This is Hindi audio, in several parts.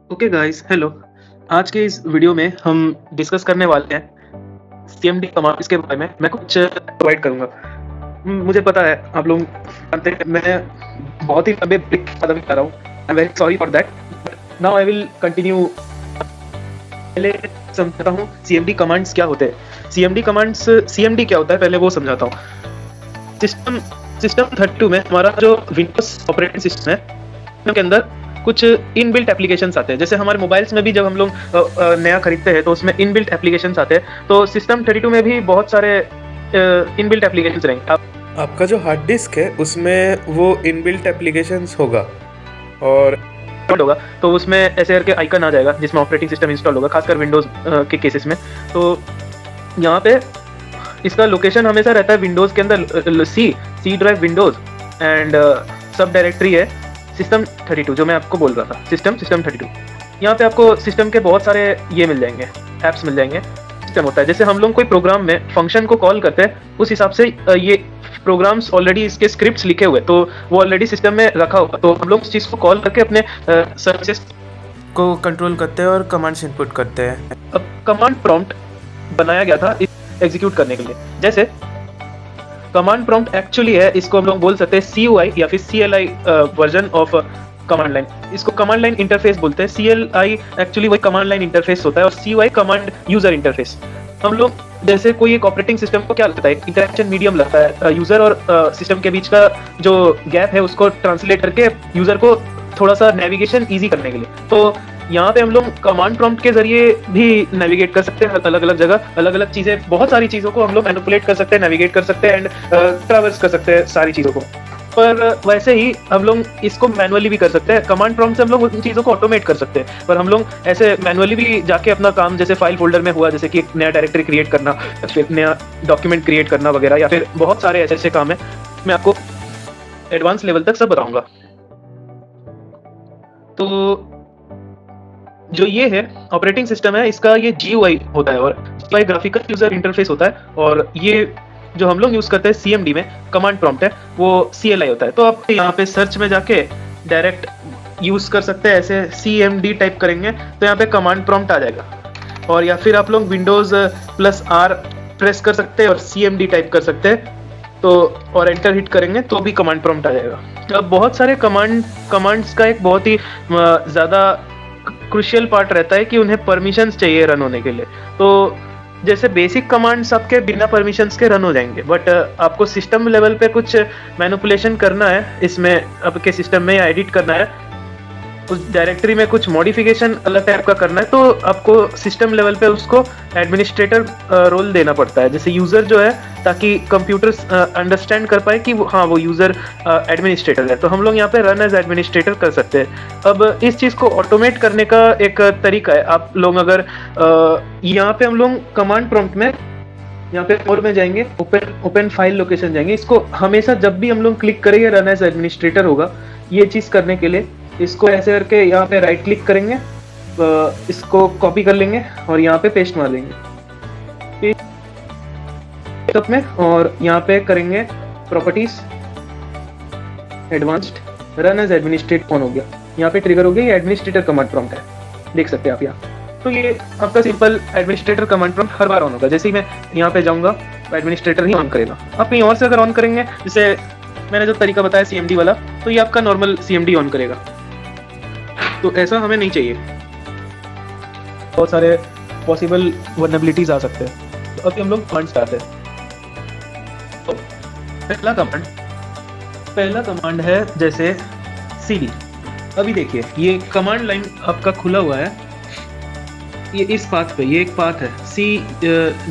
Okay guys, hello. आज के इस वीडियो में हम डिस्कस करने वाले हैं सीएमडी कमांड, इसके बारे में मैं कुछ प्रोवाइड करूंगा। मुझे पता है आप लोग जानते हैं मैं बहुत ही लंबे ब्रेक के बाद अभी कर रहा हूँ। I am very sorry for that, but now I will continue. पहले समझाता हूँ सीएमडी कमांड्स क्या होते हैं। सीएमडी क्या होता है पहले वो समझाता हूँ। सिस्टम सिस्टम 32 में हमारा जो विंडोज ऑपरेटिंग सिस्टम है के अंदर कुछ इनबिल्ट एप्लीकेशंस आते हैं। जैसे हमारे मोबाइल्स में भी जब हम लोग नया खरीदते हैं तो उसमें इनबिल्ट एप्लीकेशंस आते हैं, तो सिस्टम 32 में भी बहुत सारे इनबिल्ट एप्लीकेशंस रहेंगे। आपका जो हार्ड डिस्क है उसमें वो इनबिल्ट एप्लीकेशंस होगा और होगा तो उसमें ऐसे करके आइकन आ जाएगा जिसमें ऑपरेटिंग सिस्टम इंस्टॉल होगा, खासकर विंडोज के केसेस में। तो यहाँ पे इसका लोकेशन हमेशा रहता है विंडोज के अंदर, सी ड्राइव विंडोज, एंड सब डायरेक्टरी है सिस्टम 32 जो मैं आपको बोल रहा था, सिस्टम 32। यहाँ पे आपको सिस्टम के बहुत सारे ये मिल जाएंगे, ऐप्स मिल जाएंगे। सिस्टम होता है जैसे हम लोग कोई प्रोग्राम में फंक्शन को कॉल करते हैं, उस हिसाब से ये प्रोग्राम्स ऑलरेडी इसके स्क्रिप्ट्स लिखे हुए, तो वो ऑलरेडी सिस्टम में रखा हुआ, तो हम लोग इस चीज़ को कॉल करके अपने सर्विसेज को कंट्रोल करते हैं और कमांड्स इनपुट करते हैं। अब कमांड प्रॉम्प्ट बनाया गया था एग्जीक्यूट करने के लिए। जैसे कमांड प्रॉम्प्ट एक्चुअली है, इसको हम लोग बोल सकते हैं CUI या फिर CLI version of command line. इसको कमांड लाइन इंटरफेस बोलते हैं। CLI एक्चुअली वही कमांड लाइन इंटरफेस होता है और CUI कमांड यूजर इंटरफेस। हम लोग जैसे कोई एक ऑपरेटिंग सिस्टम को क्या लगता है, इंटरेक्शन मीडियम लगता है यूजर और सिस्टम के बीच का जो गैप है उसको ट्रांसलेट करके यूजर को थोड़ा सा नेविगेशन ईजी करने के लिए। तो यहाँ पे हम लोग कमांड प्रॉम्प्ट के जरिए भी नेविगेट कर सकते हैं अलग अलग जगह, अलग अलग चीजें, बहुत सारी चीजों को हम लोग मैनिपुलेट कर सकते हैं, नेविगेट कर सकते हैं एंड ट्रैवर्स कर सकते हैं सारी चीजों को। पर वैसे ही हम लोग इसको मैनुअली भी कर सकते हैं। कमांड प्रॉम्प्ट से हम लोग उन चीज़ों को ऑटोमेट कर सकते हैं, पर हम लोग ऐसे मैनुअली भी जाके अपना काम, जैसे फाइल फोल्डर में हुआ, जैसे कि एक नया डायरेक्टरी क्रिएट करना, फिर नया डॉक्यूमेंट क्रिएट करना वगैरह, या फिर बहुत सारे ऐसे ऐसे काम है, मैं आपको एडवांस लेवल तक सब बताऊंगा। तो जो ये है ऑपरेटिंग सिस्टम है, इसका ये GUI होता है और GUI ग्राफिकल यूजर इंटरफेस होता है, और ये जो हम लोग यूज करते हैं CMD में कमांड प्रॉम्प्ट है वो CLI होता है। तो आप यहाँ पे सर्च में जाके डायरेक्ट यूज कर सकते हैं, ऐसे CMD टाइप करेंगे तो यहाँ पे कमांड प्रॉम्प्ट आ जाएगा, और या फिर आप लोग विंडोज +R प्रेस कर सकते हैं और CMD टाइप कर सकते हैं, तो और एंटर हिट करेंगे तो भी कमांड प्रॉम्प्ट आ जाएगा। अब बहुत सारे कमांड्स का एक बहुत ही ज़्यादा क्रुशियल पार्ट रहता है कि उन्हें परमिशंस चाहिए रन होने के लिए। तो जैसे बेसिक कमांड्स आपके बिना परमिशंस के रन हो जाएंगे, बट आपको सिस्टम लेवल पे कुछ मैनिपुलेशन करना है, इसमें आपके सिस्टम में एडिट करना है, उस डायरेक्टरी में कुछ मॉडिफिकेशन अलग टाइप का करना है, तो आपको सिस्टम लेवल पे उसको एडमिनिस्ट्रेटर रोल देना पड़ता है, जैसे यूजर जो है, ताकि कंप्यूटर अंडरस्टैंड कर पाए कि वो यूजर एडमिनिस्ट्रेटर है। तो हम लोग यहाँ पे रन एज एडमिनिस्ट्रेटर कर सकते हैं। अब इस चीज़ को ऑटोमेट करने का एक तरीका है, आप लोग अगर यहाँ पे हम लोग कमांड प्रॉम्प्ट में यहाँ पे मोर में जाएंगे, ओपन फाइल लोकेशन जाएंगे, इसको हमेशा जब भी हम लोग क्लिक करेंगे रन एज एडमिनिस्ट्रेटर होगा। ये चीज़ करने के लिए इसको ऐसे करके यहाँ पे राइट क्लिक करेंगे, इसको कॉपी कर लेंगे और यहाँ पे पेस्ट मार लेंगे में, और यहाँ पे करेंगे properties, advanced, run as administrator on हो गया, यहाँ पे ट्रिगर हो गया। ये एडमिनिस्ट्रेटर कमांड प्रॉम्प्ट है, देख सकते हैं आप यहाँ। तो ये आपका simple administrator command prompt her bar on होगा। जैसे ही मैं यहाँ पे जाऊँगा एडमिनिस्ट्रेटर ही ऑन करेगा। आप कहीं और से अगर ऑन करेंगे, जैसे मैंने जो तरीका बताया CMD वाला, तो ये आपका नॉर्मल CMD ऑन करेगा। तो ऐसा हमें नहीं चाहिए, बहुत सारे पॉसिबल वल्नरेबिलिटीज आ सकते हैं। तो अभी हम लोग कमांड स्टार्ट है। तो पहला कमांड है जैसे CD। अभी देखिए ये कमांड लाइन आपका खुला हुआ है, ये इस पाथ पे, ये एक पाथ है C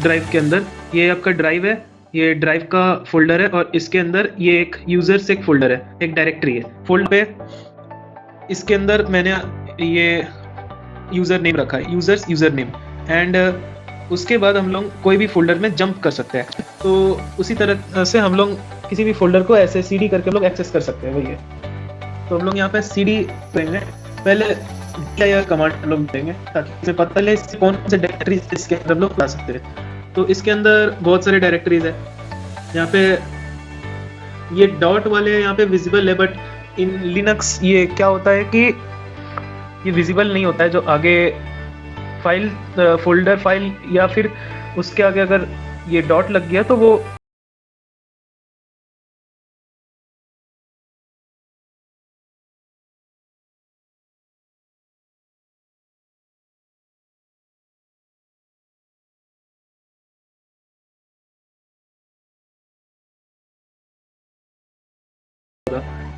ड्राइव के अंदर, ये आपका ड्राइव है, ये ड्राइव का फोल्डर है, और इसके अंदर ये एक यूजर्स एक फोल्डर है, एक डायरेक्टरी है फोल्डर पे। इसके अंदर मैंने ये यूजर नेम रखा है, यूजर नेम, एंड उसके बाद हम लोग कोई भी फोल्डर में जंप कर सकते हैं। तो उसी तरह से हम लोग किसी भी फोल्डर को ऐसे CD करके हम लोग एक्सेस कर सकते हैं, वही है। तो हम लोग यहाँ पे CD देंगे, पहले क्या कमांड हम लोग देंगे ताकि हमें पता चले कौन से डायरेक्टरीज इसके अंदर हम लोग ला सकते हैं। तो इसके अंदर बहुत सारे डायरेक्टरीज है, यहाँ पे ये डॉट वाले यहाँ पे विजिबल है, बट इन लिनक्स ये क्या होता है कि ये विजिबल नहीं होता है, जो आगे फाइल फोल्डर फाइल या फिर उसके आगे अगर ये डॉट लग गया तो वो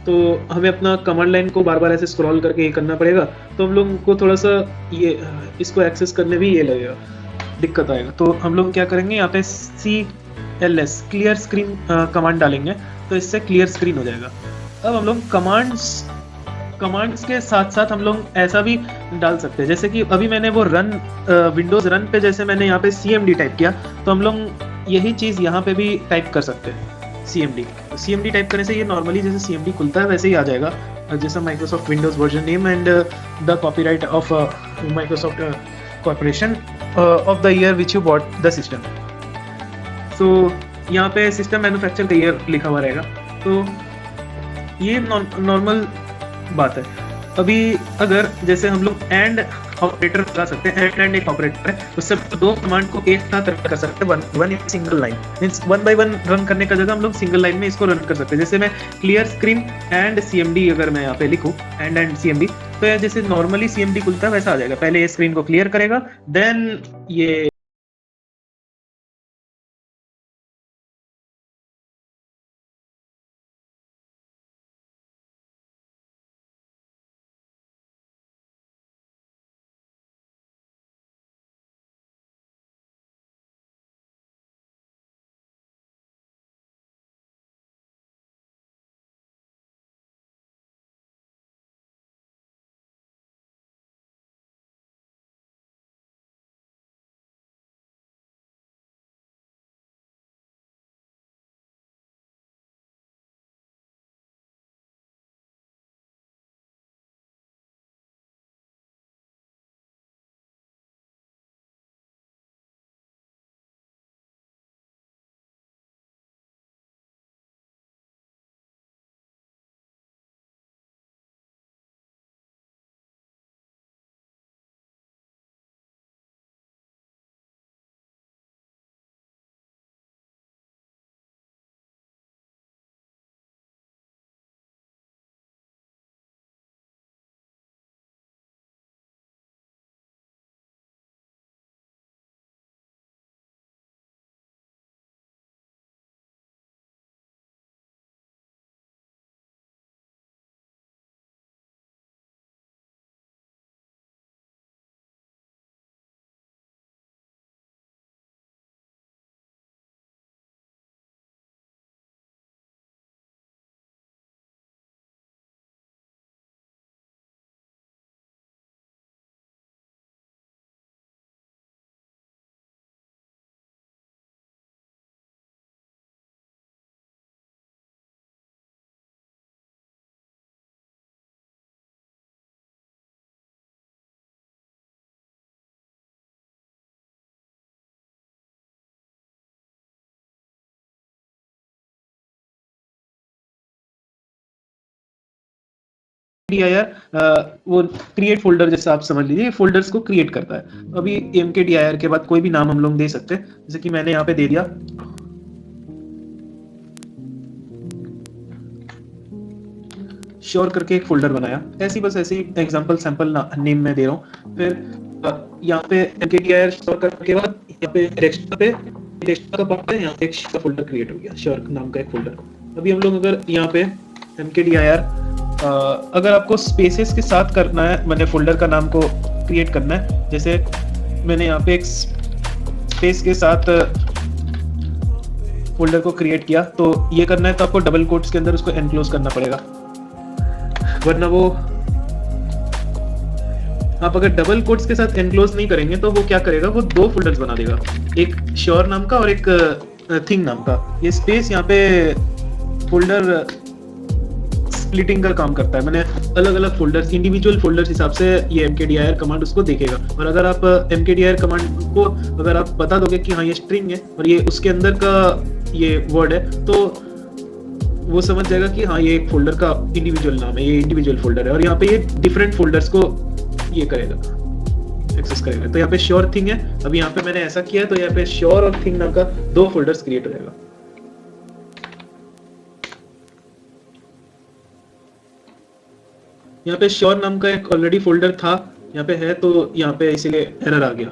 तो हमें अपना कमांड लाइन को बार बार ऐसे स्क्रॉल करके ये करना पड़ेगा, तो हम लोग को थोड़ा सा ये इसको एक्सेस करने भी ये लगेगा, दिक्कत आएगा। तो हम लोग क्या करेंगे, यहाँ पे CLS क्लियर स्क्रीन कमांड डालेंगे, तो इससे क्लियर स्क्रीन हो जाएगा। अब हम लोग कमांड्स के साथ साथ हम लोग ऐसा भी डाल सकते हैं, जैसे कि अभी मैंने वो रन विंडोज रन पे जैसे मैंने यहाँ पे CMD टाइप किया, तो हम लोग यही चीज़ यहाँ पे भी टाइप कर सकते हैं CMD टाइप करने से ये नॉर्मली जैसे CMD खुलता है वैसे ही आ जाएगा, जैसा Microsoft Windows version name and the copyright of Microsoft corporation of the year which you bought the system. So यहाँ पे सिस्टम मैन्युफैक्चर का ईयर लिखा हुआ रहेगा, तो ये नॉर्मल बात है। अभी अगर जैसे हम लोग एंड ऑपरेटर लगा सकते हैं, एंड एक ऑपरेटर है, उससे दो कमांड को एक साथ रन कर सकते हैं, one in single line, means one by one run करने का जगह हम लोग सिंगल लाइन में इसको रन कर सकते हैं। जैसे मैं क्लियर स्क्रीन एंड CMD अगर मैं यहाँ पे लिखूँ एंड CMD, तो यार जैसे नॉर्मली CMD खुलता है वैसा आ जाएगा, पहले ये स्क्रीन को क्लियर करेगा, देन ये MKDIR वो क्रिएट फोल्डर जैसा आप समझ लीजिए, फोल्डर्स को क्रिएट करता है। अभी MKDIR के बाद कोई भी नाम हम लोग दे सकते हैं, जैसे कि मैंने यहाँ पे दे दिया श्योर करके एक फोल्डर बनाया, ऐसे ही एग्जांपल सैंपल नेम में दे रहा हूँ। फिर यहाँ पे MKDIR श्योर करने के बाद यहाँ पे डेस्कटॉप का पार्ट है, यहाँ पे एक फोल्डर क्रिएट हो गया, श्योर नाम का एक फोल्डर। अभी हम लोग अगर यहाँ पे MKDIR अगर आपको स्पेसेस के साथ करना है, मैंने फोल्डर का नाम को क्रिएट करना है, जैसे मैंने यहाँ पे एक स्पेस के साथ फोल्डर को क्रिएट किया, तो ये करना है तो आपको डबल कोट्स के अंदर उसको एनक्लोज करना पड़ेगा, वरना वो आप अगर डबल कोट्स के साथ एनक्लोज नहीं करेंगे तो वो क्या करेगा, वो दो फोल्डर्स बना देगा, एक श्योर नाम का और एक थिंग नाम का। ये स्पेस यहाँ पे फोल्डर स्प्लिटिंग का काम करता है, मैंने अलग अलग फोल्डर्स, इंडिविजुअल फोल्डर्स हिसाब से ये MKDIR कमांड उसको देखेगा। और अगर आप MKDIR कमांड को अगर आप बता दोगे कि हाँ ये स्ट्रिंग है और ये उसके अंदर का ये वर्ड है, तो वो समझ जाएगा कि हाँ ये एक फोल्डर का इंडिविजुअल नाम है, ये इंडिविजुअल फोल्डर है। और यहाँ पे ये डिफरेंट फोल्डर्स को ये करेगा, एक्सेस करेगा। तो यहाँ पे श्योर थिंग है, अभी यहाँ पे मैंने ऐसा किया तो यहाँ पे श्योर और थिंग नाम का 2 फोल्डर्स क्रिएट हो जाएगा। यहाँ पे श्योर नाम का एक ऑलरेडी फोल्डर था यहाँ पे है, तो यहाँ पे इसीलिए एरर आ गया।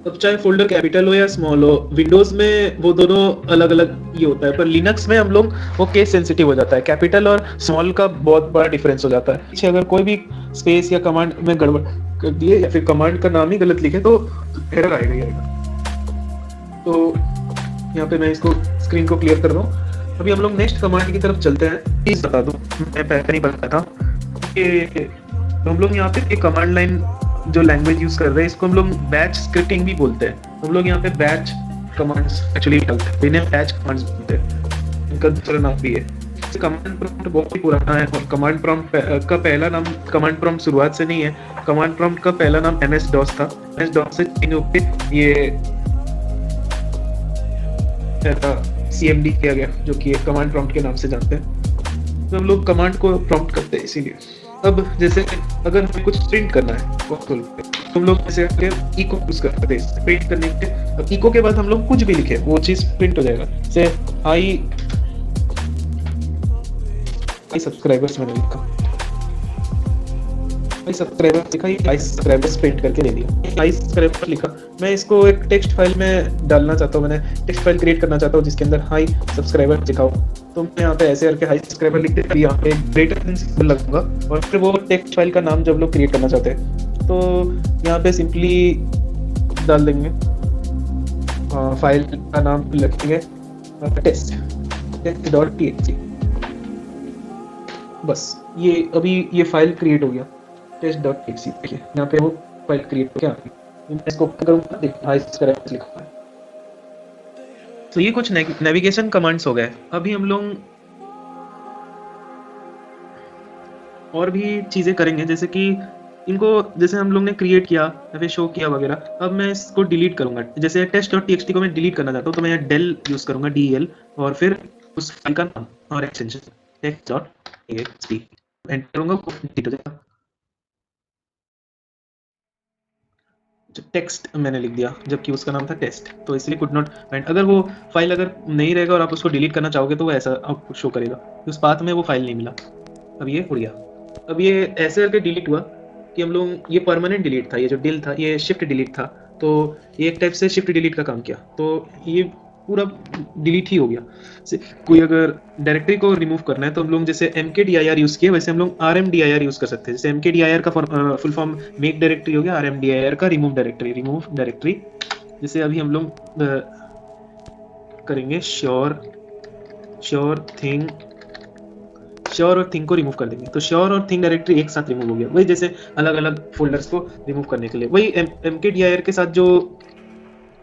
अब चाहे फोल्डर कैपिटल हो या स्मॉल हो, विंडोज में वो दोनों अलग अलग ये होता है, पर लिनक्स में हम लोग वो केस सेंसिटिव हो जाता है, कैपिटल और स्मॉल का बहुत बड़ा डिफरेंस हो जाता है। पीछे अगर कोई भी स्पेस या कमांड में गड़बड़ कर दिए या फिर कमांड का नाम ही गलत लिखे तो एरर आएगा ही आएगा। तो यहाँ पे मैं इसको स्क्रीन को क्लियर कर रहा हूँ। अभी हम लोग नेक्स्ट कमांड की तरफ चलते हैं। प्लीज बता दूं, मैं पहले नहीं बताया था कि हम लोग यहाँ पे एक कमांड लाइन जो लैंग्वेज यूज कर रहे हैं इसको हम लोग बैच स्क्रिप्टिंग भी बोलते हैं। हम लोग यहाँ पे बैच कमांड्स एक्चुअली डालते हैं, इन्हें बैच कमांड्स बोलते हैं, इनका दूसरा नाम भी है। कमांड प्रॉम्प्ट बहुत ही पुराना है और कमांड प्रॉम्प्ट का पहला नाम कमांड प्रॉम्प्ट शुरुआत से नहीं है। कमांड प्रॉम्प्ट का पहला नाम MS DOS था, MS DOS से चेंज होकर ये CMD किया गया, जो कि कमांड प्रॉम्प्ट के नाम से जानते हैं। तो हम लोग कमांड को प्रॉम्प्ट करते हैं इसीलिए। अब जैसे अगर हमें कुछ प्रिंट करना है तो हम लोग जैसे इको यूज करते हैं प्रिंट करने के। अब इको के बाद हम लोग कुछ भी लिखे वो चीज प्रिंट हो जाएगा। जैसे हाई सब्सक्राइबर्स मैंने लिखा, हाई सब्सक्राइबर्स लिखा, हाई सब्सक्राइबर्स प्रिंट करके ले लिया। हाई सब्सक्राइबर लिखा, मैं इसको एक टेक्स्ट फाइल में डालना चाहता हूँ, मैंने टेक्स्ट फाइल क्रिएट करना चाहता हूँ जिसके अंदर हाई सब्सक्राइबर लिखा हो, तो मैं यहाँ पे ऐसे करके हाई सब्सक्राइबर लिखते हैं, यहाँ पे ग्रेटर देन सिंबल लगूंगा और फिर वो टेक्स्ट फाइल का नाम जब लोग क्रिएट करना चाहते हैं तो यहाँ पे सिंपली डाल देंगे, फाइल का नाम लिखेंगे test.txt। बस ये अभी ये फाइल क्रिएट हो गया test.txt। देखिए यहाँ पे वो फाइल क्रिएट हो गया। मैं इसको ओपन करूंगा, देखिए हाई सब्सक्राइबर लिखा है। तो ये कुछ नेविगेशन कमांड्स हो गए। अभी हम लोग और भी चीजें करेंगे, जैसे कि इनको जैसे हम लोग ने क्रिएट किया या फिर शो किया वगैरह। अब मैं इसको डिलीट करूंगा, जैसे test.txt को मैं डिलीट करना चाहता हूँ तो मैं del यूज करूंगा, DEL, और फिर उस फाइल का नाम और एक्सटेंशन test.txt एंटर करूंगा, डिलीट हो जाएगा। टेक्स्ट मैंने लिख दिया जबकि उसका नाम था टेस्ट, तो इसलिए कुड नॉट फाइंड। अगर वो फाइल अगर नहीं रहेगा और आप उसको डिलीट करना चाहोगे तो वो ऐसा आउटपुट शो करेगा, उस पाथ में वो फाइल नहीं मिला। अब ये उड़ गया। अब ये ऐसे करके डिलीट हुआ कि हम लोग ये परमानेंट डिलीट था, ये जो डिल था ये शिफ्ट डिलीट था, तो ये एक टाइप से शिफ्ट डिलीट का काम किया, तो ये पूरा डिलीट ही हो गया। कोई अगर डायरेक्टरी को रिमूव करना है तो हम लोग जैसे mkdir यूज किए वैसे हम लोग rmdir यूज कर सकते हैं। जैसे mkdir का फुल फॉर्म मेक डायरेक्टरी हो गया, rmdir का रिमूव डायरेक्टरी। जैसे अभी हम लोग करेंगे श्योर और थिंग को रिमूव कर देंगे, तो श्योर और थिंग डायरेक्टरी एक साथ रिमूव हो गया। वही जैसे अलग अलग फोल्डर्स को रिमूव करने के लिए वही mkdir के साथ जो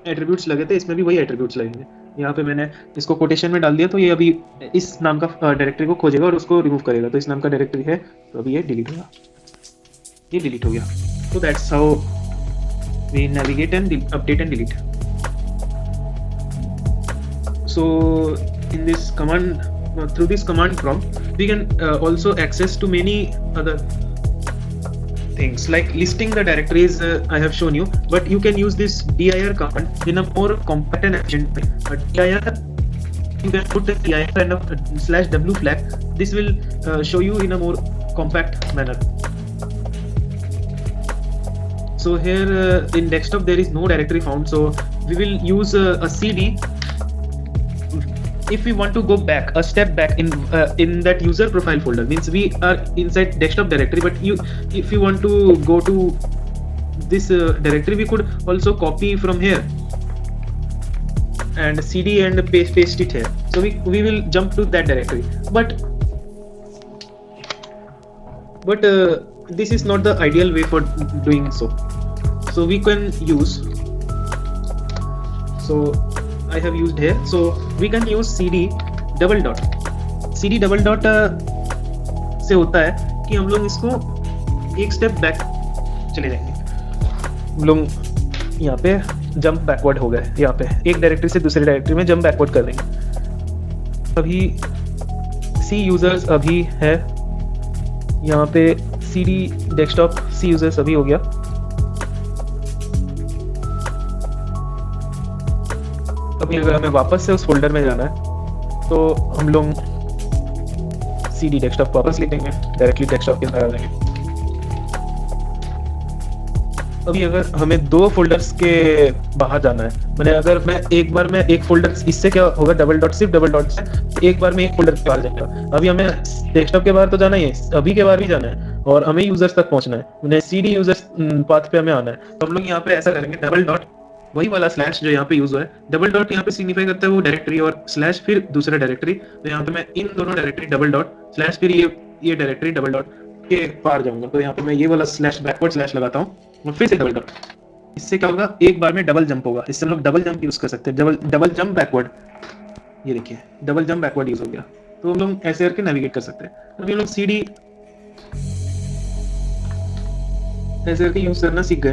एट्रीब्यूट्स लगे थे इसमें भी वही एट्रीब्यूट्स लगेंगे। यहाँ पे मैंने इसको कोटेशन में डाल दिया, तो ये अभी इस नाम का डायरेक्टरी को खोजेगा और उसको रिमूव करेगा। तो इस नाम का डायरेक्टरी है, तो अभी ये डिलीट होगा, ये डिलीट हो गया। तो that's how we navigate and update and delete. So in this command, through this command prompt we can also access to many other things like listing the directories I have shown you, but you can use this dir command in a more compact and efficient way. Dir, you can put the dir and a /w flag. This will show you in a more compact manner. So here in desktop there is no directory found, so we will use a cd if we want to go back a step back in that user profile folder. Means we are inside desktop directory, but if you want to go to this directory, we could also copy from here and cd and paste it here. So we will jump to that directory, but this is not the ideal way for doing so. So we can use, so I have used here, so we can use cd double dot से होता है कि हम लोग इसको एक स्टेप बैक चले जाएंगे। हम लोग यहाँ पे जंप बैकवर्ड हो गए, यहाँ पे एक डायरेक्टरी से दूसरी डायरेक्टरी में जंप बैकवर्ड कर देंगे। अभी सी यूजर्स अभी है यहाँ पे CD डेस्कटॉप C यूजर सभी हो गया। अभी अगर हमें वापस से उस फोल्डर में जाना है तो हम लोग CD डेस्कटॉप वापस लिख देंगे, डायरेक्टली डेस्कटॉप के अंदर आ जाएंगे। अभी अगर हमें 2 फोल्डर्स के बाहर जाना है, मैंने अगर मैं एक बार में एक फोल्डर, इससे क्या होगा, डबल डॉट सिर्फ डबल डॉट से एक बार में एक फोल्डर के बाहर जाएगा। अभी हमें डेस्कटॉप के बाहर तो जाना ही है, अभी के बाहर भी जाना है और हमें यूजर्स तक पहुंचना है, उन्हें CD यूजर्स पाथ पे हमें आना है। तो हम लोग यहाँ पे ऐसा करेंगे, डबल डॉट, वही वाला स्लैश जो यहाँ पे यूज हुआ है, डबल डॉट यहाँ पे सिग्निफाई करता है वो डायरेक्टरी और स्लैश फिर दूसरा डायरेक्टरी। तो यहाँ पे मैं इन दोनों डायरेक्टरी डबल डॉट स्लैश फिर ये डायरेक्टरी डबल डॉट के पार जाऊंगा। तो यहाँ पे मैं ये वाला स्लैश बैकवर्ड स्लैश लगाता हूँ और फिर से डबल डॉट। इससे क्या होगा, एक बार में डबल जंप होगा, इससे हम लोग डबल जंप यूज कर सकते हैं, डबल जंप बैकवर्ड। ये देखिए डबल जंप बैकवर्ड यूज हो गया। तो हम लोग ऐसे करके नेविगेट कर सकते हैं। अभी हम लोग CD ऐसे करके यूज करना सीख गए।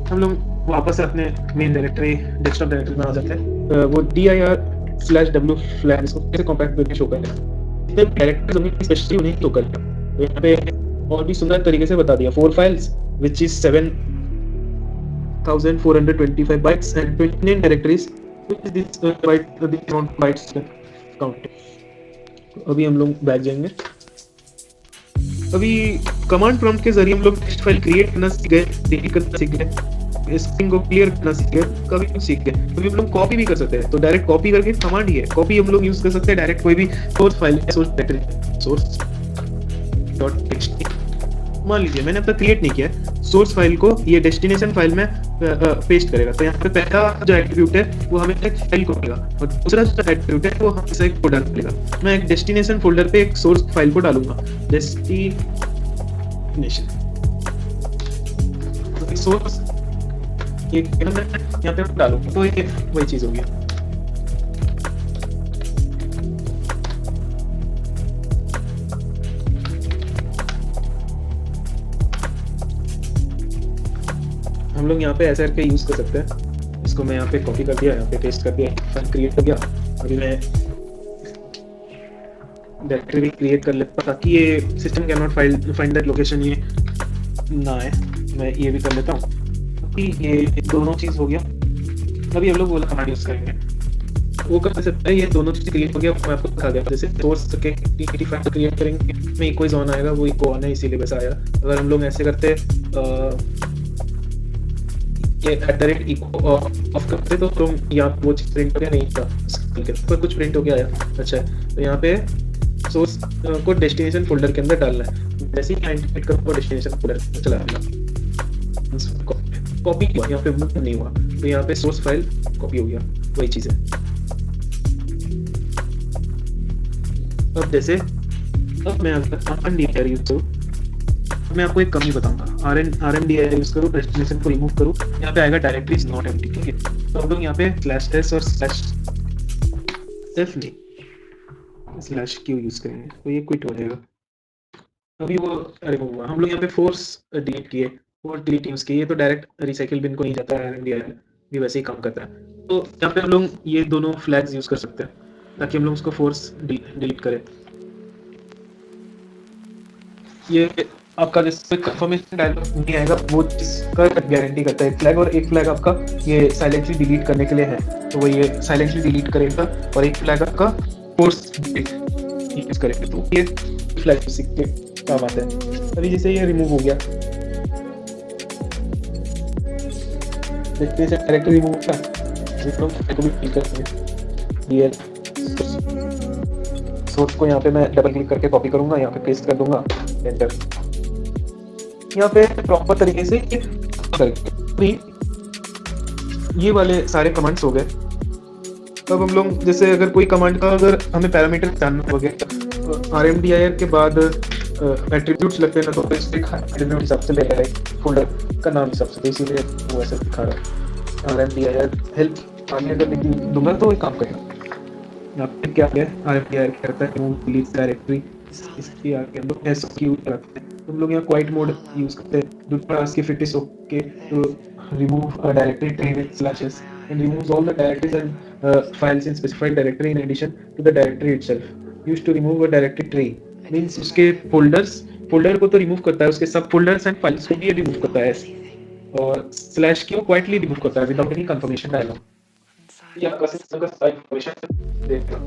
हम लोग वापस अपने मेन डायरेक्टरी डेस्कटॉप डायरेक्टरी में आ जाते हैं। वो dir/w फ्लैग इसको कैसे कॉम्पैक्ट करके शो करें, इतने डायरेक्टरीज हमें स्पेशली उन्हें शो करते हैं। तो यहाँ पे और भी सुंदर तरीके से बता दिया, 4 files which is 7425 bytes and 29 directories which is this amount bytes count। अभी हम लोग बैक जाएंगे। अभी कमांड प्रॉम्प्ट के जरिए हम लोग टेक्स्ट फाइल क्रिएट करना सीख गए, डिलीट करना सीख गए, स्ट्रिंग को क्लियर करना सीख गए, कभी कुछ सीख गए। कभी हम लोग कॉपी भी कर सकते हैं, तो डायरेक्ट कॉपी करके कमांड ही है, कॉपी हम लोग यूज कर सकते हैं डायरेक्ट कोई भी source file, source directory, source dot text. मान लीजिए मैंने अब तक क्रिएट नहीं किया है, सोर्स फाइल को ये डेस्टिनेशन फाइल में पेस्ट करेगा। तो यहाँ पे पहला जो एट्रीब्यूट है वो हमें एक फाइल को मिलेगा और दूसरा जो एट्रीब्यूट है वो हमें एक फोल्डर मिलेगा। मैं एक डेस्टिनेशन फोल्डर पे एक सोर्स फाइल को डालूंगा, डेस्टिनेशन। तो सोर्स ये मैं यहाँ पे डालूंगा, तो ये वही चीज हो गया। हम लोग यहाँ पे ऐसे करके यूज कर सकते हैं। इसको मैं यहाँ पे कॉपी कर दिया, यहाँ पे पेस्ट कर दिया, क्रिएट कर दिया। अभी मैं डायरेक्टरी भी क्रिएट कर लेता ताकि ये system can not find that location ये ना है। मैं ये भी कर लेता हूँ। अभी ये दोनों चीज हो गया। अभी हम लोग वो कमांड यूज करेंगे, वो कर सकते हैं। ये दोनों चीज क्रिएट हो गया, मैं आपको दिखा दिया। जैसे सोर्स के टीटी फाइल क्रिएट करेंगे, में इक्वल ऑन आएगा, वो इक्वल ऑन है इसीलिए वैसा आया। अगर हम लोग ऐसे करते इको ऑफ करते तो तुम यहाँ वो चीज प्रिंट हो गया नहीं था, पर कुछ प्रिंट हो गया आया। अच्छा तो यहाँ पे सोर्स को डेस्टिनेशन फोल्डर के अंदर डालना है। जैसे ही क्लाइंट करो डेस्टिनेशन फोल्डर चला देना, कॉपी हुआ, यहाँ पे मूव नहीं हुआ, तो यहाँ पे सोर्स फाइल कॉपी हो गया, वही चीज है। अब जैसे अब मैं RMDIR यूज करूँ, मैं आपको एक कमी बताऊंगा। RMDIR यूज करूँ, डेस्टिनेशन को रिमूव करूँ, यहाँ पे आएगा डायरेक्टरी इज नॉट एम्प्टी। ठीक है, तो हम लोग यहाँ पे /s और /f नहीं /q यूज करेंगे, तो ये क्विट हो जाएगा। अभी वो रिमूव हुआ। हम लोग यहाँ पे फोर्स डिलीट किए, फोर्स डिलीट यूज किए, तो डायरेक्ट रिसाइकिल बिन को नहीं जाता है। RMDIR भी वैसे ही काम करता है। तो यहाँ पे हम लोग ये दोनों फ्लैग्स यूज कर सकते हैं ताकि हम लोग उसको फोर्स डिलीट करें। ये आपका जैसे कंफर्मेशन डायलॉग नहीं आएगा, वो इसका गारंटी करता है। एक फ्लैग और एक फ्लैग आपका ये साइलेंटली डिलीट करने के लिए है, तो वो ये साइलेंटली डिलीट करेगा, और एक फ्लैग आपका फोर्स यूज करेगा, तो ये फ्लैग सीख के काम आता है। अभी जैसे ये रिमूव हो गया, देखते हैं डायरेक्टली रिमूव होगा, को भी क्लिक करेंगे। ये सोर्स को यहाँ पे मैं डबल क्लिक करके कॉपी करूंगा, यहाँ पे पेस्ट कर दूंगा, एंटर। यहाँ पे प्रॉपर तरीके से ये वाले सारे कमांड्स हो गए। अब हम लोग जैसे अगर कोई कमांड का अगर हमें पैरामीटर जानना हो गया, तो RMDIR के बाद एट्रीब्यूट्स लगते हैं ना, तो इस एट्रीब्यूट हिसाब से ले रहा है, फोल्डर का नाम हिसाब से, इसीलिए वो ऐसा दिखा रहा है। RMDIR हेल्प आगे अगर लिख दूंगा तो ये काम करेगा। यहाँ पे क्या है, RMDIR करता है रिमूव डिलीट डायरेक्टरी, इसके आगे हम लोग SQ रखते हैं। हम लोग यहाँ क्वाइट मोड यूज करते हैं। Do not ask if it is okay to remove a directory tree with /s and removes all the directories and files in specified directory in addition to the directory itself. Used to remove a directory tree means उसके folders फोल्डर को तो रिमूव करता है, उसके सब फोल्डर्स एंड फाइल्स को भी रिमूव करता है, और /q क्वाइटली रिमूव करता है विदाउट एनी कंफर्मेशन डायलॉग। ये आपका सिस्टम का सारा इंफॉर्मेशन देगा,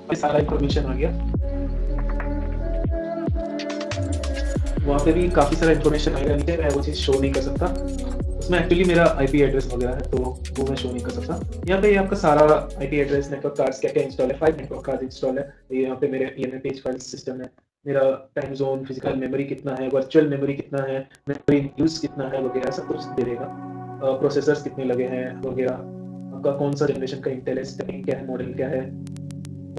ये सारा इंफॉर्मेशन आ गया। वहाँ पे भी काफ़ी सारा इंफॉर्मेशन आएगा नीचे, मैं वो चीज़ शो नहीं कर सकता, उसमें एक्चुअली मेरा आईपी एड्रेस वगैरह है तो वो मैं शो नहीं कर सकता। यहाँ पे ये आपका सारा आईपी एड्रेस, नेटवर्क कार्ड्स क्या क्या इंस्टॉल है, 5 नेटवर्क कार्ड इंस्टॉल है, ये यहाँ पे मेरे ये पेज फाइल सिस्टम है, मेरा टाइम जोन, फिजिकल मेमोरी कितना है, वर्चुअल मेमोरी कितना है, मेमोरी यूज कितना है वगैरह सब कुछ दे देगा। प्रोसेसर्स कितने लगे हैं वगैरह, आपका कौन सा जनरेशन का इंटेल है, स्टैकिंग क्या है, मॉडल क्या है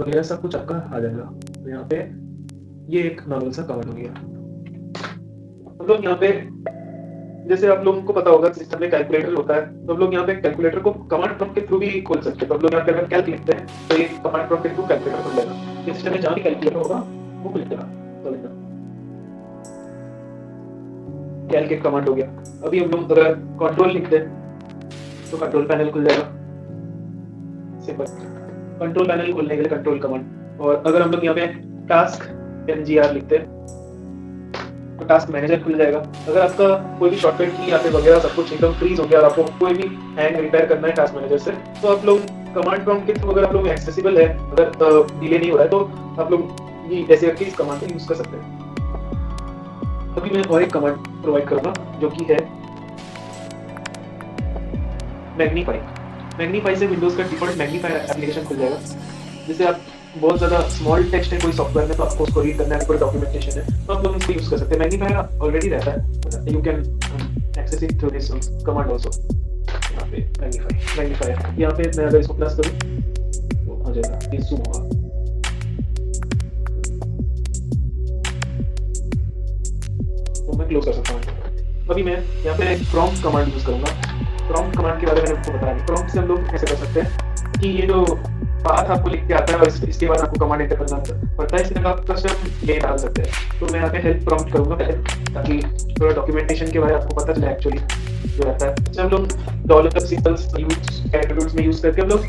वगैरह सब कुछ आपका आ जाएगा। तो यहाँ पे ये एक नॉर्मल सा कवर हो गया। हम लोग यहाँ पे जैसे आप लोगों को पता होगा सिस्टम में कैलकुलेटर होता है, तो हम लोग यहाँ पे कैलकुलेटर को कमांड प्रॉम्प्ट के थ्रू भी खोल सकते हैं। तो हम लोग यहाँ पे अगर कैल्क लिखते हैं तो ये कमांड प्रॉम्प्ट के थ्रू कैलकुलेटर खुल जाएगा, इस सिस्टम में जहाँ भी कैलकुलेटर होगा वो खुल जाएगा। तो कैल्क एक कमांड हो गया। अभी हम लोग अगर कंट्रोल लिखते हैं तो कंट्रोल पैनल खुल जाएगा, सिंपल कंट्रोल पैनल खोलने के लिए कंट्रोल कमांड। और अगर हम लोग यहाँ पे टास्क mgr लिखते हैं तो टास्क मैनेजर खुल जाएगा। अगर आपका कोई भी शॉर्टकट की यहाँ पे वगैरह सब कुछ एकदम फ्रीज हो गया और आपको कोई भी हैंग रिपेयर करना है टास्क मैनेजर से, तो आप लोग कमांड प्रॉम्प्ट के थ्रू अगर आप लोग एक्सेसिबल है, अगर डिले नहीं हो रहा है, तो आप लोग ये ऐसे करके इस कमांड को यूज कर सकते हैं। अभी मैं और एक कमांड प्रोवाइड करूंगा जो कि है मैग्नीफाई। मैग्नीफाई से विंडोज का डिफॉल्ट मैग्नीफायर एप्लीकेशन खुल जाएगा। जैसे आप बहुत ज़्यादा स्मॉल टेक्स्ट है कोई सॉफ्टवेयर में तो आपको उसको रीड करना है, पूरा डॉक्यूमेंटेशन है, तो आप लोग इसको यूज कर सकते हैं। मैग्नीफायर ऑलरेडी रहता है, you can access it through this command also. यहाँ पे मैग्नीफायर यहाँ पे मैं अगर इसको प्लस करूँ तो हो जाएगा, ये जूम होगा। तो मैं क्लोज कर सकता हूँ। अभी मैं यहाँ पे प्रॉम्प्ट कमांड यूज करूंगा। प्रॉम्प्ट कमांड के बारे में आपको बताया, प्रॉम्प्ट से हम लोग ऐसे कर सकते हैं कि ये जो पाथ आपको लिख के आता है और इसके बाद आपको कमांड एंटर करना पड़ता है, इसमें आप कस्टम ले डाल सकते हैं। तो मैं यहाँ पे हेल्प प्रॉम्प्ट करूंगा पहले, ताकि थोड़ा डॉक्यूमेंटेशन के बारे में आपको पता चले एक्चुअली जो रहता है। जब हम लोग डॉलर सिंबल्स यूज कैरेक्टर्स में यूज करके हम लोग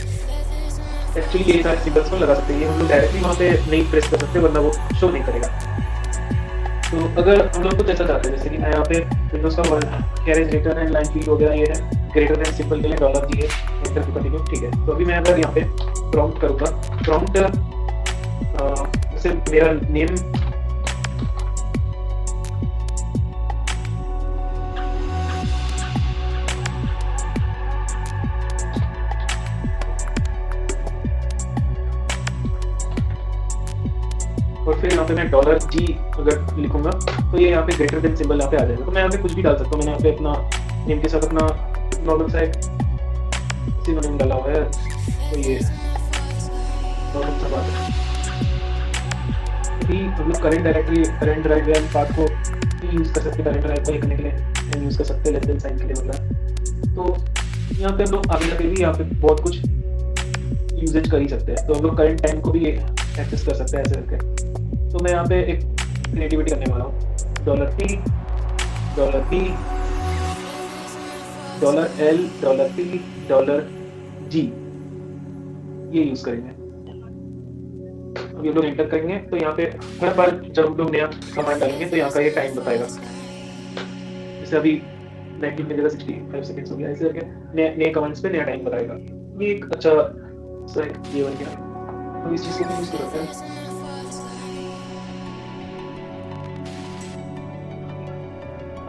एक्चुअली ये सारे सिंबल्स को लगा सकते हैं। ये हम लोग डायरेक्टली वहाँ पे नहीं प्रेस कर सकते, वरना वो शो नहीं करेगा। तो अगर हम लोग कुछ ऐसा चाहते हैं, जैसे कि मैं यहाँ पे विंडोज का carriage greater and line field वगैरह ये है, ग्रेटर देन सिंबल के लिए $G है, एंटर टू कंटिन्यू, ठीक है। तो अभी मैं अगर यहाँ पे प्रॉम्प्ट करूँगा, प्रॉम्प्ट जैसे मेरा नेम और फिर यहाँ पे मैं $G अगर लिखूंगा तो ये यहाँ पे ग्रेटर देन सिंबल यहाँ पे आ जाएगा। तो मैं यहाँ पे कुछ भी डाल सकता हूँ। मैंने यहाँ पे अपना नेम के साथ अपना नॉर्मल सा एक सिनोनिम डाला हुआ है, तो ये नॉर्मल सा बात है। अभी हम लोग current directory, current drive and path को भी यूज कर सकते हैं। करंट ड्राइव को लिखने के लिए यूज कर सकते हैं, लेस देन साइन के लिए मतलब। तो यहाँ पे हम लोग आगे जाके भी यहाँ पे बहुत कुछ यूजेज कर ही सकते हैं। तो हम लोग करंट टाइम को भी एक्सेस कर सकते हैं ऐसे करके। तो मैं यहाँ पे एक क्रिएटिविटी करने वाला हूँ, $P, $L, $P, $G ये यूज करेंगे। अभी हम लोग एंटर करेंगे तो यहाँ पे हर बार जब हम लोग नया कमांड डालेंगे तो यहाँ का ये टाइम बताएगा। जैसे अभी 19 में जगह 65 सेकंड्स हो गया, ऐसे करके नए कमांड्स पे नया टाइम बताएगा। ये एक अच्छा सा ये बन गया। हम इस चीज को यूज कर सकते हैं।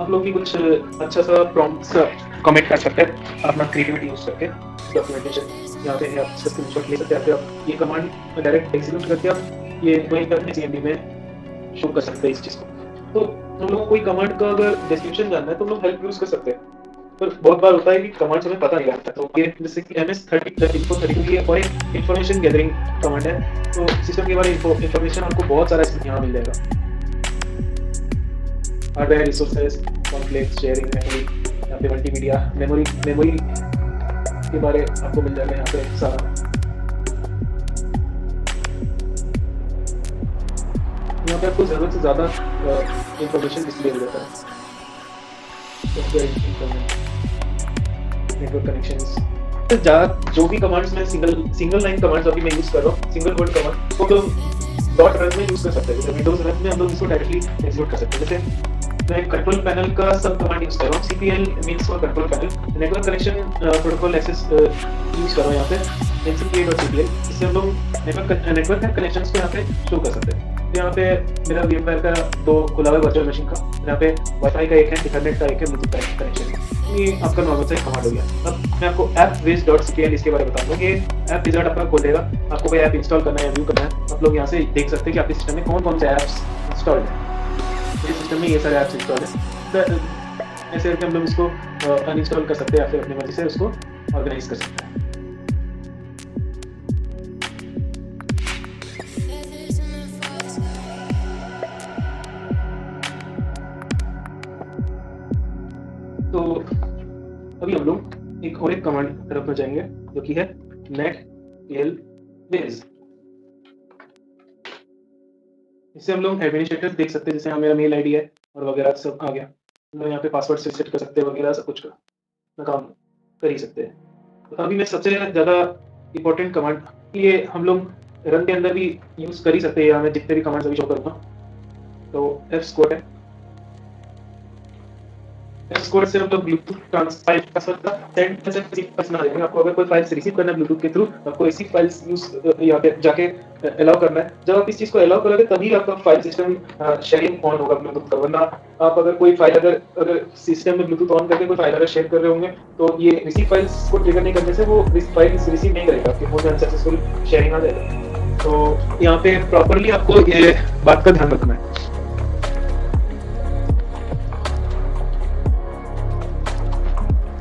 आप लोग भी कुछ अच्छा सा प्रॉम्प्ट्स कमेंट कर सकते हैं अपना क्रिएटिविटी यूज करके। डॉक्यूमेंटेशन यहाँ पे आप स्क्रीनशॉट ले सकते हैं, आप ये कमांड डायरेक्ट एग्जीक्यूट करके आप ये वहीं पे अपने CMD में शो कर सकते हैं इस चीज को। तो हम लोग कोई कमांड का अगर डिस्क्रिप्शन जानना है तो हम लोग हेल्प यूज कर सकते हैं, पर बहुत बार होता है कि कमांड हमें पता नहीं लगता। तो ये जैसे कि MS-30 ये और एक इंफॉर्मेशन गैदरिंग कमांड है, तो सिस्टम के बारे में इंफॉर्मेशन आपको बहुत सारा इसमें यहाँ मिल जाएगा। Hardware resources, complex sharing, memory, यहाँ पे मल्टीमीडिया, मेमोरी के बारे आपको मिल जाएगा यहाँ पे सारा। यहाँ पे आपको जरूरत से ज्यादा इंफॉर्मेशन डिस्प्ले हो जाता है। नेटवर्क कनेक्शंस, जो भी कमांड्स में सिंगल लाइन कमांड्स अभी मैं यूज कर रहा हूँ, सिंगल वर्ड कमांड, तो डॉट रन में यूज कर सकते हैं। जैसे विंडोज रन में हम लोग इसको डायरेक्टली एग्जीक्यूट कर सकते हैं। जैसे मैं कंट्रोल पैनल का सब कमांड यूज कर रहा हूँ। CPL means for control panel. Network connection protocol access use कर रहा हूँ यहाँ पे ncpa.cpl। इससे हम लोग नेटवर्क कनेक्शंस को यहाँ पे शो कर सकते हैं। तो यहाँ पे मेरा VMware का 2 खुला हुआ वर्चुअल मशीन का, यहाँ पे वाईफाई का एक है, इथरनेट का एक है, ब्लूटूथ का कनेक्शन। ये आपका नॉर्मल सा कमांड हो गया। अब मैं आपको appwiz.cpl इसके बारे में बताऊंगा। ये ऐप विजार्ड आपका खोल देगा। आपको कोई ऐप इंस्टॉल करना है या व्यू करना है, आप लोग यहाँ से देख सकते हैं कि आपके सिस्टम में कौन कौन से ऐप्स इंस्टॉल्ड है। मेरे सिस्टम में ये सारे ऐप्स इंस्टॉल है। ऐसे करके हम लोग इसको अनइंस्टॉल कर सकते हैं या फिर अपनी मर्जी से उसको ऑर्गेनाइज कर सकते हैं। तो अभी हम लोग एक और कमांड तरफ में जाएंगे जो कि है netplwiz। इससे हम लोग एडमिनिस्ट्रेटर देख सकते हैं। जैसे मेरा मेल आईडी है और वगैरह सब आ गया। हम लोग यहाँ पे पासवर्ड से सेट कर सकते हैं वगैरह सब कुछ का काम कर ही सकते हैं। तो अभी मैं सबसे ज़्यादा इम्पोर्टेंट कमांड, ये हम लोग रन के अंदर भी यूज़ कर ही सकते हैं। मैं जितने भी कमांड अभी शो करूँगा तो fsquad है। fsquad से हम लोग ब्लूटूथ फाइल ट्रांसफर का सेंड मैसेज रिसीव ना देंगे। आपको अगर कोई फाइल्स रिसीव करना है ब्लूटूथ के थ्रू, आपको ऐसी फाइल्स यूज यहाँ पे जाके अलाउ करना है। जब आप इस चीज को अलाउ करोगे तभी आपका फाइल सिस्टम शेयरिंग ऑन होगा ब्लूटूथ का। वरना आप अगर कोई फाइल अगर सिस्टम में ब्लूटूथ ऑन करके कोई फाइल अगर शेयर कर रहे होंगे तो ये रिसीव फाइल्स को ट्रिगर नहीं करने से वो फाइल्स रिसीव नहीं करेगा, आपके फोन में अनसक्सेसफुल शेयरिंग आ जाएगा। तो यहाँ पे प्रॉपरली आपको ये बात का ध्यान रखना है।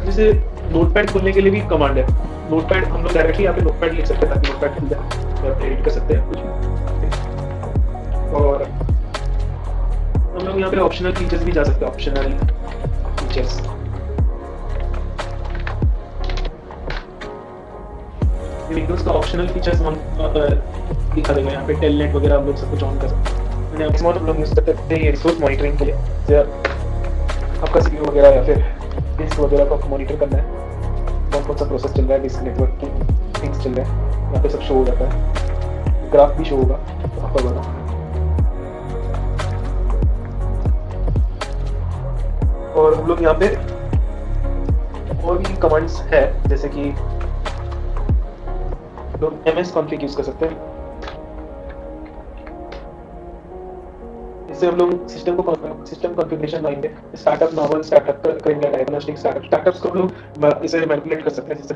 जैसे नोटपैड खोलने के लिए भी कमांड है। नोटपैड हम लोग डायरेक्टली यहाँ पे नोटपैड लिख सकते हैं ताकि नोटपैड खुल जाए, एडिट कर सकते हैं कुछ। और हम लोग यहाँ पे ऑप्शनल फीचर्स भी जा सकते हैं। ऑप्शनल फीचर्स विंडोज का ऑप्शनल फीचर्स हम दिखा देंगे। यहाँ पे टेलनेट वगैरह हम लोग सब कुछ ऑन कर सकते हैं। हम लोग यूज कर सकते हैं ये रिसोर्स मॉनिटरिंग के लिए। आपका सीपीयू वगैरह या फिर डिस्क वगैरह को आपको मॉनिटर करना है, कौन कौन सा प्रोसेस चल रहा है, डिस्क नेटवर्क की थिंग्स चल रहे हैं, यहाँ पे सब शो हो जाता है। ग्राफ भी शो होगा आपका बना। और हम लोग यहाँ पे और भी कमांड्स है, जैसे कि लोग msconfig यूज कर सकते हैं। इससे हम लोग सिस्टम कॉन्फ़िगरेशन लाएंगे। स्टार्टअप नॉर्मल स्टार्टअप करेंगे, डायग्नोस्टिक स्टार्टअप्स को हम लोग इसे मैनिपुलेट कर सकते हैं। जैसे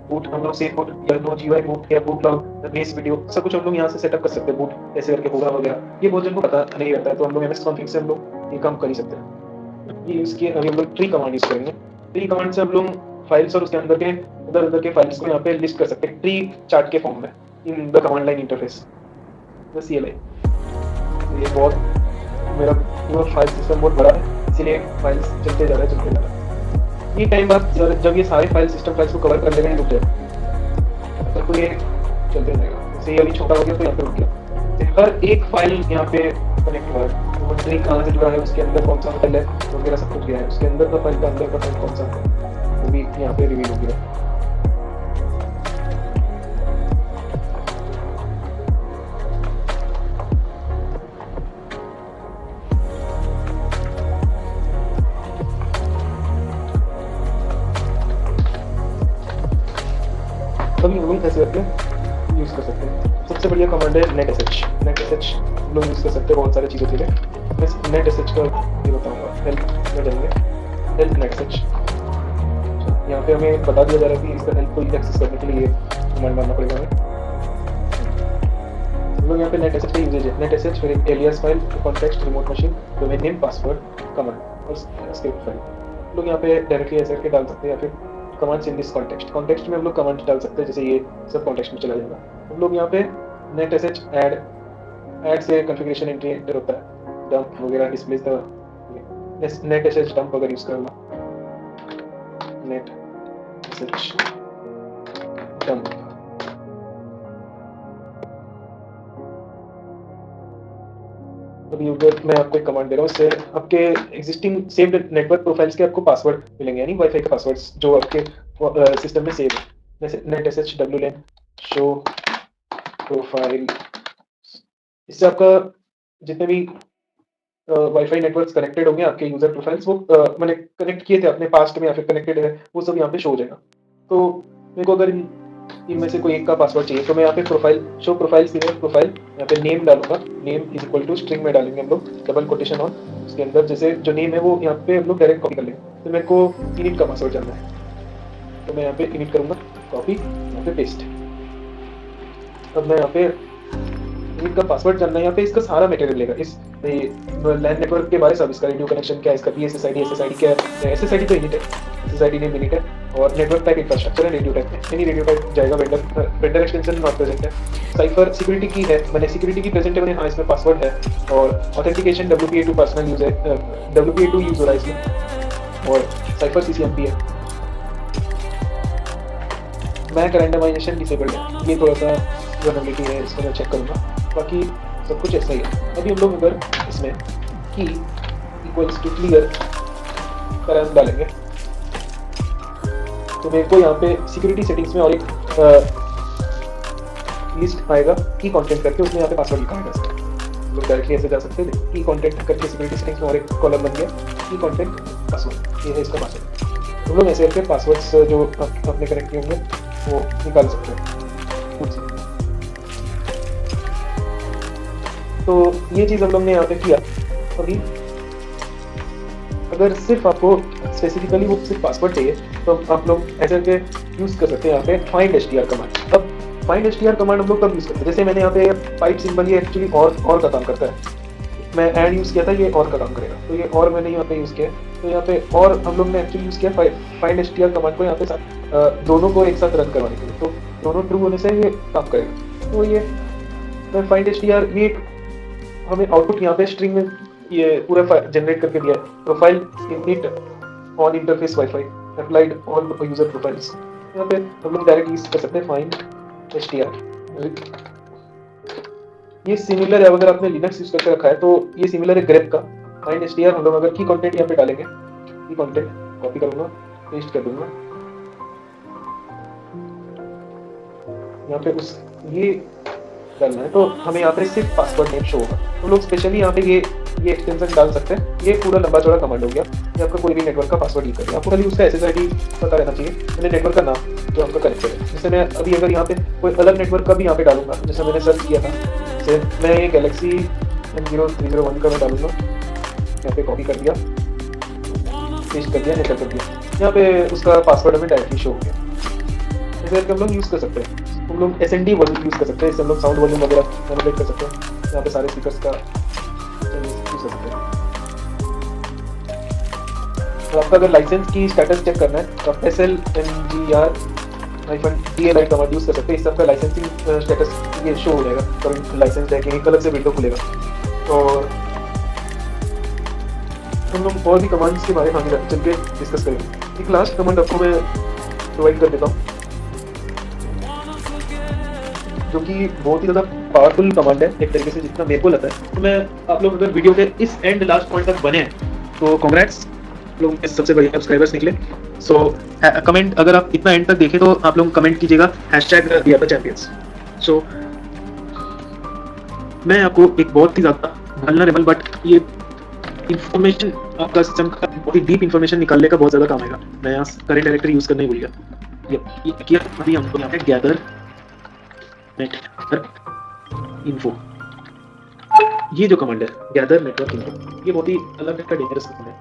बूट हम लोग सेफ बूट या नो GUI बूट या बूट लॉग बेस वीडियो सब कुछ हम लोग यहाँ से सेटअप कर सकते हैं। बूट ऐसे करके होगा वगैरह, ये बहुत जन को पता नहीं रहता है। तो हम लोग msconfig से हम लोग ये काम कर ही सकते हैं। ये यूज किए अभी हम लोग ट्री कमांड यूज करेंगे। ट्री कमांड से हम लोग फाइल्स और उसके अंदर के उधर के फाइल्स को यहाँ पे लिस्ट कर सकते हैं ट्री चार्ट के फॉर्म में in the command line interface. बस ये बहुत मेरा पूरा फाइल सिस्टम बहुत बड़ा है, इसलिए फाइल्स चलते जा रहा है। ये टाइम बाद जब ये सारे फाइल सिस्टम फाइल्स को कवर कर लेगा रुक जाएगा, तो ये चलते जाएगा। जैसे ये अभी छोटा हो गया तो यहाँ पे रुक गया। हर एक फाइल यहाँ पे कनेक्ट हुआ है, वो ट्री कहाँ से जुड़ा है, उसके अंदर कौन सा फाइल है वगैरह सब कुछ गया है। उसके अंदर का फाइल का अंदर का फाइल कौन सा है वो भी यहाँ पे रिवील हो गया। सभी हम लोग ऐसे करके यूज़ कर सकते हैं। सबसे बढ़िया कमांड है netsh। netsh हम लोग यूज़ कर सकते हैं बहुत सारी चीज़ों के लिए। मैं netsh का ये बताऊंगा। हेल्प में जाएंगे, हेल्प netsh। यहाँ पे हमें बता दिया जा रहा है कि इसका हेल्प को एक्सेस करने के लिए ये कमांड मारना पड़ेगा हमें। हम लोग यहाँ पे netsh का यूजेज है। netsh फिर एक alias file, context, remote machine, domain name, password, command और स्क्रिप्ट फाइल। हम लोग यहाँ पे डायरेक्टली ऐसे करके डाल सकते हैं या फिर कमांड्स इन दिस कॉन्टेक्स्ट में हम लोग कमांड डाल सकते हैं। जैसे ये सब कॉन्टेक्स्ट में चला जाएगा। हम लोग यहाँ पे netsh ऐड से कॉन्फ़िगरेशन एंट्री एंटर होता है, डंप वगैरह डिस्प्लेस द netsh डंप अगर यूज करना, netsh डंप। अभी मैं आपको एक कमांड दे रहा हूँ, इससे आपके एग्जिस्टिंग सेव्ड नेटवर्क प्रोफाइल्स के आपको पासवर्ड मिलेंगे, यानी वाईफाई के पासवर्ड्स जो आपके सिस्टम में सेव है। जैसे netsh wlen शो प्रोफाइल इससे आपका जितने भी वाईफाई नेटवर्क्स कनेक्टेड होंगे आपके यूज़र प्रोफाइल्स वो मैंने कनेक्ट किए थे अपने पास्ट में या फिर कनेक्टेड है, वो सब यहाँ पे शो हो जाएगा। तो मेरे को अगर इनमें से कोई एक का पासवर्ड चाहिए तो मैं यहाँ पे profile show profile senior profile यहाँ पे नेम डालूँगा, name is equal to string में डालेंगे हम लोग डबल कोटेशन ऑन, उसके अंदर जैसे जो नेम है वो यहाँ पे हम लोग डायरेक्ट कॉपी कर लेंगे। तो मेरे को इनिट का पासवर्ड जानना है, तो मैं यहाँ पे इनिट करूँगा, कॉपी, यहाँ पे पेस्ट। अब मैं यहाँ पे इनिट का पासवर्ड जानना है, यहाँ पे इसका सारा मटेरियल लेगा, इस लैन नेटवर्क के बारे सब, इसका रेडियो कनेक्शन क्या है, इसका एसएसआईडी क्या है, एसएसआईडी तो इनिट है, एसएसआईडी नेम इनिट है, और नेटवर्क टाइप इंफ्रास्ट्रक्चर है, रेडियो टाइप है, एनी रेडियो टाइप जाएगा, वेंडर एक्सटेंशन नॉट प्रेजेंट है, साइफर सिक्योरिटी की है, मैंने सिक्योरिटी की प्रेजेंट है, मैंने हाँ इसमें पासवर्ड है, और ऑथेंटिकेशन WPA2 पर्सनल यूज है, WPA2 यूज हो रहा है इसमें, और साइफर CCMP है। मैं रैंडमाइजेशन डिसेबल्ड है, ये थोड़ा सा वल्नरेबिलिटी है, इसको मैं चेक करूँगा, बाकी सब कुछ ऐसा ही है। अभी हम लोग अगर इसमें की इक्वल्स टू क्लियर पैराम डालेंगे तो मेरे को यहाँ पे सिक्योरिटी सेटिंग्स में और एक लिस्ट आएगा की कंटेंट करके, उसमें यहाँ पे पासवर्ड लिखा आएगा। लोग डायरेक्टली ऐसे जा सकते हैं, की कंटेंट करके सिक्योरिटी सेटिंग्स में और एक कॉलम बन गया की कंटेंट पासवर्ड, ये है इसका पासवर्ड। हम लोग ऐसे करके पासवर्ड्स जो अपने कनेक्ट किए होंगे वो निकाल सकते हैं। तो ये चीज़ हम लोग ने यहाँ पे किया। अभी अगर सिर्फ आपको स्पेसिफिकली वो सिर्फ पासवर्ड चाहिए तो आप लोग ऐसे करके यूज़ कर सकते हैं यहाँ पे फाइंड str कमांड। अब फाइंड str कमांड हम लोग कब यूज़ करते हैं, जैसे मैंने यहाँ पे पाइप सिंबल ये एक्चुअली और का काम करता है, मैं ऐड यूज़ किया था, ये और का काम करेगा, तो ये और मैंने यहाँ पे यूज़ किया, तो यहाँ पे और हम लोग ने एक्चुअली यूज़ किया फाइंड str कमांड को यहाँ पे दोनों को एक साथ रन करवाने के लिए, तो दोनों ट्रू होने से ये काम करेगा। तो ये फाइंड str ये हमें आउटपुट यहाँ पे स्ट्रिंग में ये पूरा जनरेट करके दिया है, profile init on interface wifi applied on user profiles. यहाँ पे हम लोग डायरेक्ट यूज कर सकते हैं फाइंड str। ये सिमिलर है, अगर आपने लिनक्स यूज करके रखा है तो ये सिमिलर है ग्रेप का। फाइंड str हम लोग अगर की कंटेंट यहाँ पे डालेंगे, की कंटेंट कॉपी करूंगा, पेस्ट कर दूंगा यहाँ पे, उस ये डालना है तो हमें यहाँ पे सिर्फ पासवर्ड नेम शो होगा। तो लोग स्पेशली यहाँ पे ये एक्सटेंशन डाल सकते हैं। ये पूरा लंबा चौड़ा कमांड हो गया, ये आपका कोई भी नेटवर्क का पासवर्ड यूज करें, आपको खाली उसका SSID पता रहना चाहिए, मैंने नेटवर्क का नाम जो आपका कनेक्टेड है। जैसे मैं अभी अगर यहाँ पे कोई अलग नेटवर्क का भी यहाँ पे डालूंगा, जैसे मैंने सर्च किया था, जैसे मैं ये गैलेक्सी M0301 का मैं डालूंगा, यहाँ पे कॉपी कर दिया, पेस्ट कर दिया, एंटर कर दिया, यहाँ पे उसका पासवर्ड हमें डायरेक्टली शो हो गया। ऐसे करके हम लोग यूज़ कर सकते हैं। हम लोग SND वॉल्यूम यूज़ कर सकते हैं, इससे हम लोग साउंड वॉल्यूम वगैरह मैनिपुलेट कर सकते हैं, यहाँ पे सारे स्पीकर्स का यूज़ कर सकते हैं। तो आपका अगर लाइसेंस की स्टेटस चेक करना है तो आप SLNGR-DLI कमांड यूज़ कर सकते हैं, इससे आपका लाइसेंसिंग स्टेटस ये शो हो जाएगा, करंट लाइसेंस है कि एक अलग से विंडो खुलेगा। और हम लोग और भी कमांड्स के बारे में आगे चल के डिस्कस करेंगे। एक लास्ट कमांड आपको मैं प्रोवाइड कर देता हूँ जो कि बहुत ही ज़्यादा पावरफुल कमांड है एक तरीके से, जितना मेरे को लगता है। तो मैं आप लोग अगर वीडियो के इस एंड लास्ट पॉइंट तक बने हैं तो कांग्रेट्स, लोगों के सबसे बढ़िया सब्सक्राइबर्स निकले। सो कमेंट अगर आप इतना एंड तक देखें तो आप लोग कमेंट कीजिएगा #WeAreTheChampions। सो मैं आपको एक बहुत ही ज़्यादा वल्नरेबल बट ये इन्फॉर्मेशन आपका सिस्टम का बहुत ही डीप इन्फॉर्मेशन निकालने का बहुत ज़्यादा काम आएगा। मैं यहाँ करेंट डायरेक्टरी यूज़ करना ही भूल गया। ये किया अभी हमको यहाँ पे गैदर नेटवर्क इन्फो, ये जो कमांड है गैदर नेटवर्क इन्फो, ये बहुत ही अलग टाइप का डेंजरस कमांड है।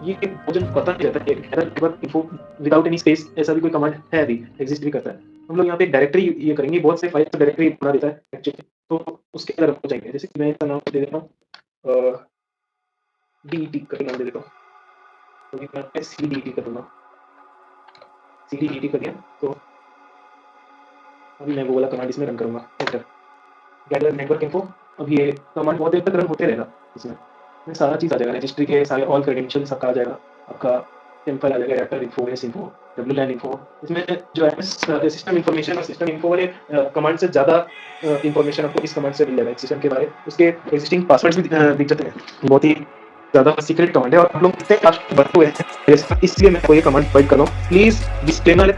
ये मुझे पता नहीं रहता कि gather network info without any space ऐसा भी कोई कमांड है, अभी एग्जिस्ट भी करता है। हम लोग यहाँ पे डायरेक्टरी ये करेंगे, बहुत से फाइल डायरेक्टरी बना देता है एक्चुअली, तो उसके अंदर आपको चाहिए, जैसे कि मैं इसका नाम दे देता हूँ DET करके नाम दे देता हूँ, तो ये मैं CDET कर दूंगा, CDET कर दिया। तो अभी मैं वो वाला कमांड इसमें रन करूंगा, एंटर गैदर नेटवर्क इन्फो। अब ये कमांड बहुत देर तक रन होते रहेगा, इसमें सारा चीज़ आ जाएगा, रजिस्ट्री के सारे ऑल क्रेडेंशियल्स सबका आ जाएगा, आपका टेम्पल आ जाएगा, Raptor info, S info, WLAN info. इसमें जो है सिस्टम इन्फॉर्मेशन और सिस्टम इन्फो वाले कमांड से ज़्यादा इन्फॉर्मेशन आपको इस कमांड से मिल जाएगा, सिस्टम के बारे। उसके एग्जिस्टिंग पासवर्ड्स भी दिख जाते हैं, बहुत ही ज़्यादा सीक्रेट कमांड है और आप लोग इतने फास्ट बनते हुए हैं, इसलिए मैं कोई कमांड प्रोवाइड कर रहा हूँ। प्लीज़ डिस्क्लेमर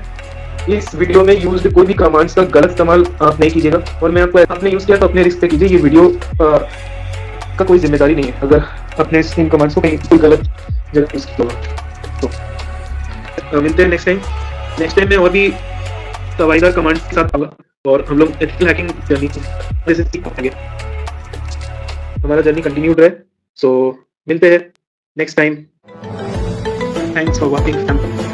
इस वीडियो में यूज्ड कोई भी कमांड्स का गलत इस्तेमाल आप नहीं कीजिएगा, और मैं आपको आपने यूज किया तो अपने रिस्क पे कीजिए। ये वीडियो का कोई जिम्मेदारी नहीं है अगर आपने इन कमांड्स को कहीं कोई गलत जगह यूज किया होगा। तो मिलते हैं नेक्स्ट टाइम में और भी तवाइदार कमांड्स के साथ आऊंगा, और हम लोग एथिकल हैकिंग जर्नी जैसे सीख पाएंगे। हमारा जर्नी कंटिन्यूड रहे। सो मिलते हैं next time. Thanks for watching.